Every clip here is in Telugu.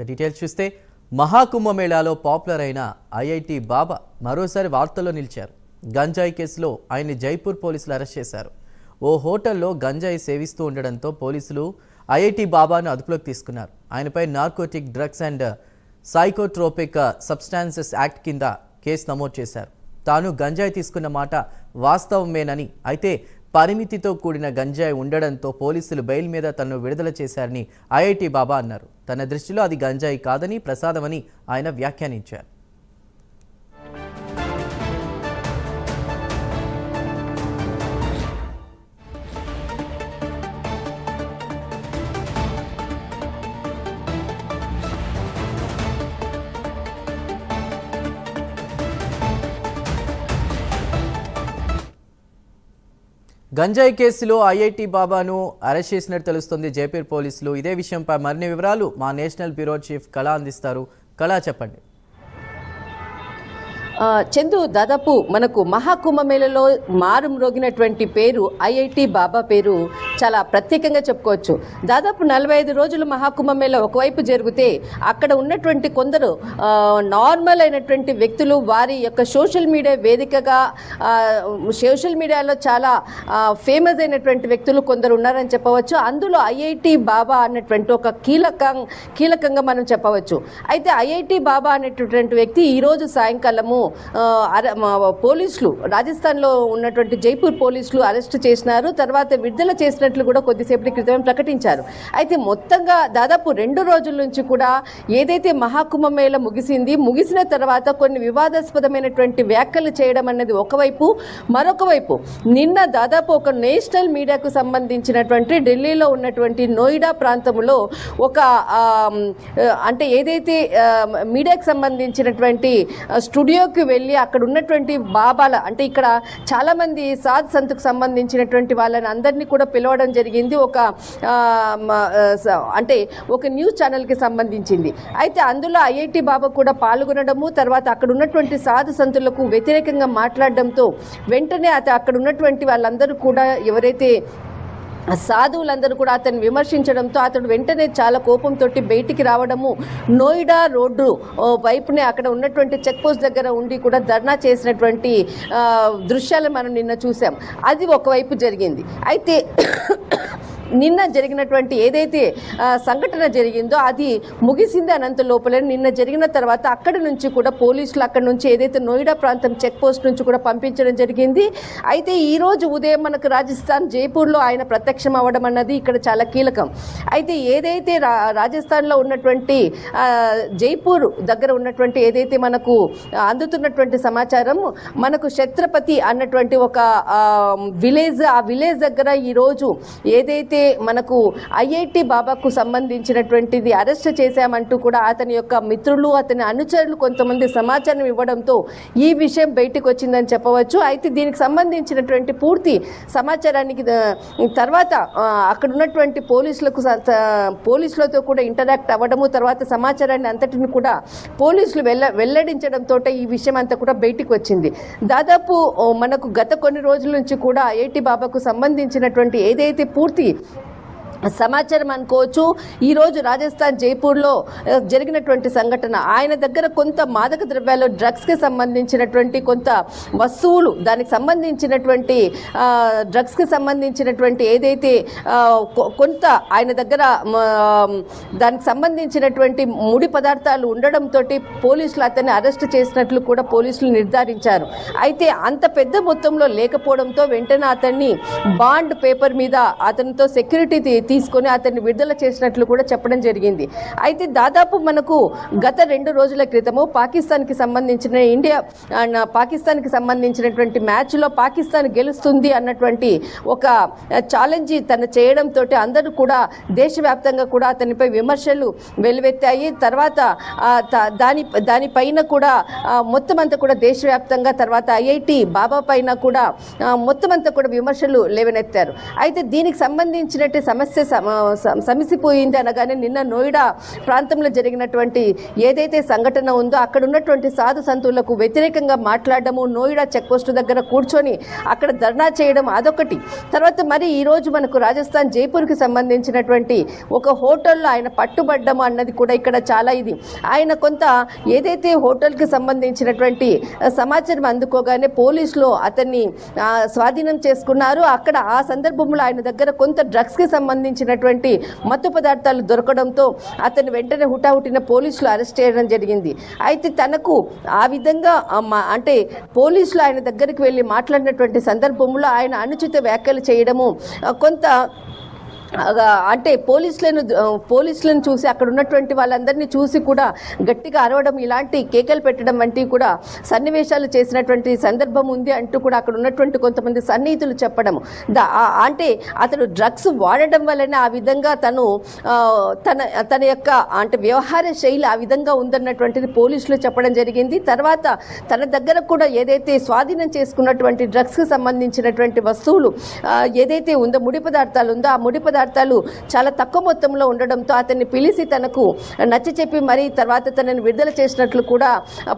డీటెయిల్స్ చూస్తే మహాకుంభమేళాలో పాపులర్ అయిన ఐఐటి బాబా మరోసారి వార్తల్లో నిలిచారు. గంజాయి కేసులో ఆయన్ని జైపూర్ పోలీసులు అరెస్ట్ చేశారు. ఓ హోటల్లో గంజాయి సేవిస్తూ ఉండడంతో పోలీసులు ఐఐటి బాబాను అదుపులోకి తీసుకున్నారు. ఆయనపై narcotic drugs and psychotropic substances act కింద కేసు నమోదు చేశారు. తాను గంజాయి తీసుకున్న మాట వాస్తవమేనని, అయితే పరిమితితో కూడిన గంజాయి ఉండడంతో పోలీసులు బెయిల్ మీద తనను విడుదల చేశారని ఐఐటి బాబా అన్నారు. తన దృష్టిలో అది గంజాయి కాదని ప్రసాదమని ఆయన వ్యాఖ్యానించారు. గంజాయి కేసులో ఐఐటి బాబాను అరెస్ట్ చేసినట్టు తెలుస్తుంది జైపూర్ పోలీసులు. ఇదే విషయంపై మరిన్ని వివరాలు మా నేషనల్ బ్యూరో చీఫ్ కళ అందిస్తారు. కళ, చెప్పండి. చందు, దాదాపు మనకు మహాకుంభమేళలో మారుమ్రోగినటువంటి పేరు ఐఐటి బాబా పేరు చాలా ప్రత్యేకంగా చెప్పుకోవచ్చు. దాదాపు 45 రోజులు మహాకుంభమేళ ఒకవైపు జరిగితే అక్కడ ఉన్నటువంటి కొందరు నార్మల్ అయినటువంటి వ్యక్తులు వారి యొక్క సోషల్ మీడియా వేదికగా సోషల్ మీడియాలో చాలా ఫేమస్ అయినటువంటి వ్యక్తులు కొందరు ఉన్నారని చెప్పవచ్చు. అందులో ఐఐటి బాబా అన్నటువంటి ఒక కీలకంగా మనం చెప్పవచ్చు. అయితే ఐఐటి బాబా అనేటటువంటి వ్యక్తి ఈరోజు సాయంకాలము పోలీసులు రాజస్థాన్లో ఉన్నటువంటి జైపూర్ పోలీసులు అరెస్ట్ చేసినారు. తర్వాత విడుదల చేసినట్లు కూడా కొద్దిసేపటి క్రితమే ప్రకటించారు. అయితే మొత్తంగా దాదాపు 2 రోజుల నుంచి కూడా ఏదైతే మహాకుంభమేళ ముగిసిన తర్వాత కొన్ని వివాదాస్పదమైనటువంటి వ్యాఖ్యలు చేయడం అనేది ఒకవైపు, మరొక వైపు నిన్న దాదాపు ఒక నేషనల్ మీడియాకు సంబంధించినటువంటి ఢిల్లీలో ఉన్నటువంటి నోయిడా ప్రాంతంలో ఒక అంటే ఏదైతే మీడియాకు సంబంధించినటువంటి స్టూడియోకి వెళ్ళి అక్కడ ఉన్నటువంటి బాబాల అంటే ఇక్కడ చాలామంది సాధ్ సంత్కు సంబంధించినటువంటి వాళ్ళని అందరినీ కూడా పిలవడం జరిగింది. అంటే ఒక న్యూస్ ఛానల్కి సంబంధించింది. అయితే అందులో ఐఐటి బాబా కూడా పాల్గొనడము, తర్వాత అక్కడ ఉన్నటువంటి సాధు సంతులకు వ్యతిరేకంగా మాట్లాడడంతో వెంటనే అక్కడ ఉన్నటువంటి వాళ్ళందరూ కూడా ఎవరైతే సాధువులందరూ కూడా అతన్ని విమర్శించడంతో అతడు వెంటనే చాలా కోపంతో బయటికి రావడము, నోయిడా రోడ్డు వైపునే అక్కడ ఉన్నటువంటి చెక్ పోస్ట్ దగ్గర ఉండి కూడా ధర్నా చేసినటువంటి దృశ్యాలు మనం నిన్న చూసాం. అది ఒకవైపు జరిగింది. అయితే నిన్న జరిగినటువంటి ఏదైతే సంఘటన జరిగిందో అది ముగిసింది అనంత లోపలే నిన్న జరిగిన తర్వాత అక్కడి నుంచి కూడా పోలీసులు అక్కడి నుంచి ఏదైతే నోయిడా ప్రాంతం చెక్ పోస్ట్ నుంచి కూడా పంపించడం జరిగింది. అయితే ఈరోజు ఉదయం మనకు రాజస్థాన్ జైపూర్లో ఆయన ప్రత్యక్షం అవ్వడం అన్నది ఇక్కడ చాలా కీలకం. అయితే ఏదైతే రాజస్థాన్లో ఉన్నటువంటి జైపూర్ దగ్గర ఉన్నటువంటి ఏదైతే మనకు అందుతున్నటువంటి సమాచారం, మనకు ఛత్రపతి అన్నటువంటి ఒక విలేజ్, ఆ విలేజ్ దగ్గర ఈరోజు ఏదైతే మనకు ఐఐటి బాబాకు సంబంధించినటువంటిది అరెస్ట్ చేశామంటూ కూడా అతని యొక్క మిత్రులు, అతని అనుచరులు కొంతమంది సమాచారం ఇవ్వడంతో ఈ విషయం బయటకు వచ్చిందని చెప్పవచ్చు. అయితే దీనికి సంబంధించినటువంటి పూర్తి సమాచారానికి తర్వాత అక్కడ ఉన్నటువంటి పోలీసులతో కూడా ఇంటరాక్ట్ అవ్వడము, తర్వాత సమాచారాన్ని అంతటిని కూడా పోలీసులు వెల్లడించడంతో ఈ విషయం అంతా కూడా బయటకు వచ్చింది. దాదాపు మనకు గత కొన్ని రోజుల నుంచి కూడా ఐఐటి బాబాకు సంబంధించినటువంటి ఏదైతే పూర్తి సమాచారం అనుకోవచ్చు, ఈరోజు రాజస్థాన్ జైపూర్లో జరిగినటువంటి సంఘటన, ఆయన దగ్గర కొంత మాదక ద్రవ్యాలు డ్రగ్స్కి సంబంధించినటువంటి కొంత వస్తువులు, దానికి సంబంధించినటువంటి డ్రగ్స్కి సంబంధించినటువంటి ఏదైతే కొంత ఆయన దగ్గర దానికి సంబంధించినటువంటి ముడి పదార్థాలు ఉండడంతో పోలీసులు అతన్ని అరెస్ట్ చేసినట్లు కూడా పోలీసులు నిర్ధారించారు. అయితే అంత పెద్ద మొత్తంలో లేకపోవడంతో వెంటనే అతన్ని బాండ్ పేపర్ మీద అతనితో సెక్యూరిటీ తీసుకొని అతన్ని విడుదల చేసినట్లు కూడా చెప్పడం జరిగింది. అయితే దాదాపు మనకు గత 2 రోజుల క్రితము పాకిస్తాన్కి సంబంధించినటువంటి మ్యాచ్లో పాకిస్తాన్ గెలుస్తుంది అన్నటువంటి ఒక ఛాలెంజ్ తను చేయడంతో అందరూ కూడా దేశవ్యాప్తంగా కూడా అతనిపై విమర్శలు వెలువెత్తాయి. తర్వాత దానిపైన కూడా మొత్తం అంతా కూడా దేశవ్యాప్తంగా, తర్వాత ఐఐటి బాబా పైన కూడా మొత్తం అంతా కూడా విమర్శలు లేవనెత్తారు. అయితే దీనికి సంబంధించినట్టు సమస్య సమస్య సమసిపోయింది అనగానే నిన్న నోయిడా ప్రాంతంలో జరిగినటువంటి ఏదైతే సంఘటన ఉందో అక్కడ ఉన్నటువంటి సాధు సంతులకు వ్యతిరేకంగా మాట్లాడడము, నోయిడా చెక్ పోస్ట్ దగ్గర కూర్చొని అక్కడ ధర్నా చేయడం అదొకటి. తర్వాత మరి ఈరోజు మనకు రాజస్థాన్ జైపూర్కి సంబంధించినటువంటి ఒక హోటల్లో ఆయన పట్టుబడ్డము అన్నది కూడా ఇక్కడ చాలా ఇది. ఆయన కొంత ఏదైతే హోటల్కి సంబంధించినటువంటి సమాచారం అందుకోగానే పోలీసులు అతన్ని స్వాధీనం చేసుకున్నారు. అక్కడ ఆ సందర్భంలో ఆయన దగ్గర కొంత డ్రగ్స్కి సంబంధించినటువంటి మత్తు పదార్థాలు దొరకడంతో అతను వెంటనే హుటాహుటిన పోలీసులు అరెస్ట్ చేయడం జరిగింది. అయితే తనకు ఆ విధంగా అంటే పోలీసులు ఆయన దగ్గరికి వెళ్ళి మాట్లాడినటువంటి సందర్భంలో ఆయన అనుచిత వ్యాఖ్యలు చేయడము, కొంత అంటే పోలీసులను చూసి అక్కడ ఉన్నటువంటి వాళ్ళందరినీ చూసి కూడా గట్టిగా అరవడం, ఇలాంటి కేకలు పెట్టడం వంటివి కూడా సన్నివేశాలు చేసినటువంటి సందర్భం ఉంది అంటూ కూడా అక్కడ ఉన్నటువంటి కొంతమంది సన్నిహితులు చెప్పడం. అంటే అతను డ్రగ్స్ వాడడం వల్లనే ఆ విధంగా తన యొక్క అంటే వ్యవహార శైలి ఆ విధంగా ఉందన్నటువంటిది పోలీసులు చెప్పడం జరిగింది. తర్వాత తన దగ్గర కూడా ఏదైతే స్వాధీనం చేసుకున్నటువంటి డ్రగ్స్కి సంబంధించినటువంటి వస్తువులు ఏదైతే ఉందో, ముడి పదార్థాలు ఉందో, ఆ ముడి పదార్థాలు చాలా తక్కువ మొత్తంలో ఉండడంతో అతన్ని పిలిచి తనకు నచ్చ చెప్పి మరి తర్వాత తనని విడుదల చేసినట్లు కూడా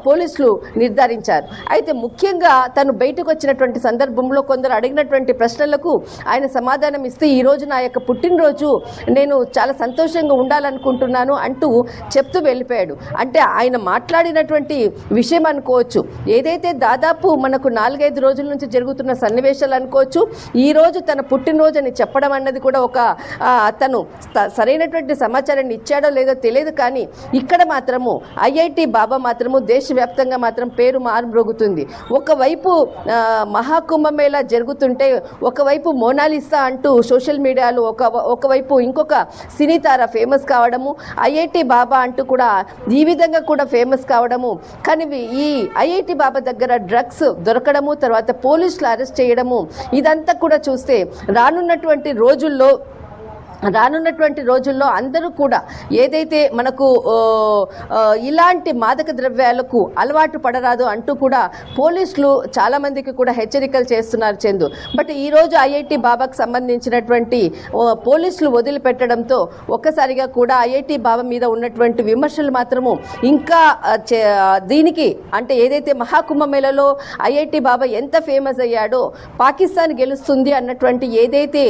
పోలీసులు నిర్ధారించారు. అయితే ముఖ్యంగా తను బయటకు వచ్చినటువంటి సందర్భంలో కొందరు అడిగినటువంటి ప్రశ్నలకు ఆయన సమాధానం ఇస్తే, ఈరోజు నా యొక్క పుట్టినరోజు, నేను చాలా సంతోషంగా ఉండాలనుకుంటున్నాను అంటూ చెప్తూ వెళ్ళిపోయాడు. అంటే ఆయన మాట్లాడినటువంటి విషయం అనుకోవచ్చు, ఏదైతే దాదాపు మనకు 4-5 రోజుల నుంచి జరుగుతున్న సన్నివేశాలు అనుకోవచ్చు, ఈరోజు తన పుట్టినరోజు అని చెప్పడం అన్నది కూడా ఒక తను సరైనటువంటి సమాచారాన్ని ఇచ్చాడో లేదో తెలియదు. కానీ ఇక్కడ మాత్రము ఐఐటి బాబా మాత్రము దేశవ్యాప్తంగా మాత్రం పేరు మారుమ్రోగుతుంది. ఒకవైపు మహాకుంభమేళా జరుగుతుంటే ఒకవైపు మోనాలిసా అంటూ సోషల్ మీడియాలో ఒకవైపు ఇంకొక సినీ తార ఫేమస్ కావడము, ఐఐటి బాబా అంటూ కూడా ఈ విధంగా కూడా ఫేమస్ కావడము. కానీ ఈ ఐఐటి బాబా దగ్గర డ్రగ్స్ దొరకడము, తర్వాత పోలీసులు అరెస్ట్ చేయడము, ఇదంతా కూడా చూస్తే రానున్నటువంటి రోజుల్లో అందరూ కూడా ఏదైతే మనకు ఇలాంటి మాదక ద్రవ్యాలకు అలవాటు పడరాదు అంటూ కూడా పోలీసులు చాలామందికి కూడా హెచ్చరికలు చేస్తున్నారు చందు. బట్ ఈరోజు ఐఐటి బాబాకు సంబంధించినటువంటి పోలీసులు వదిలిపెట్టడంతో ఒక్కసారిగా కూడా ఐఐటి బాబా మీద ఉన్నటువంటి విమర్శలు మాత్రము ఇంకా దీనికి అంటే ఏదైతే మహాకుంభమేళలో ఐఐటి బాబా ఎంత ఫేమస్ అయ్యాడో, పాకిస్తాన్ గెలుస్తుంది అన్నటువంటి ఏదైతే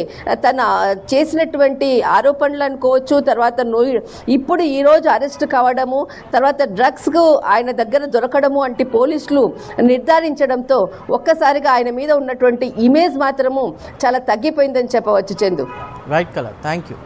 తన చేసినటువంటి ఆరోపణలు అనుకోవచ్చు, తర్వాత ఇప్పుడు ఈరోజు అరెస్ట్ కావడము, తర్వాత డ్రగ్స్కు ఆయన దగ్గర దొరకడము అంటే పోలీసులు నిర్ధారించడంతో ఒక్కసారిగా ఆయన మీద ఉన్నటువంటి ఇమేజ్ మాత్రము చాలా తగ్గిపోయిందని చెప్పవచ్చు Chandu. Right colour, thank you.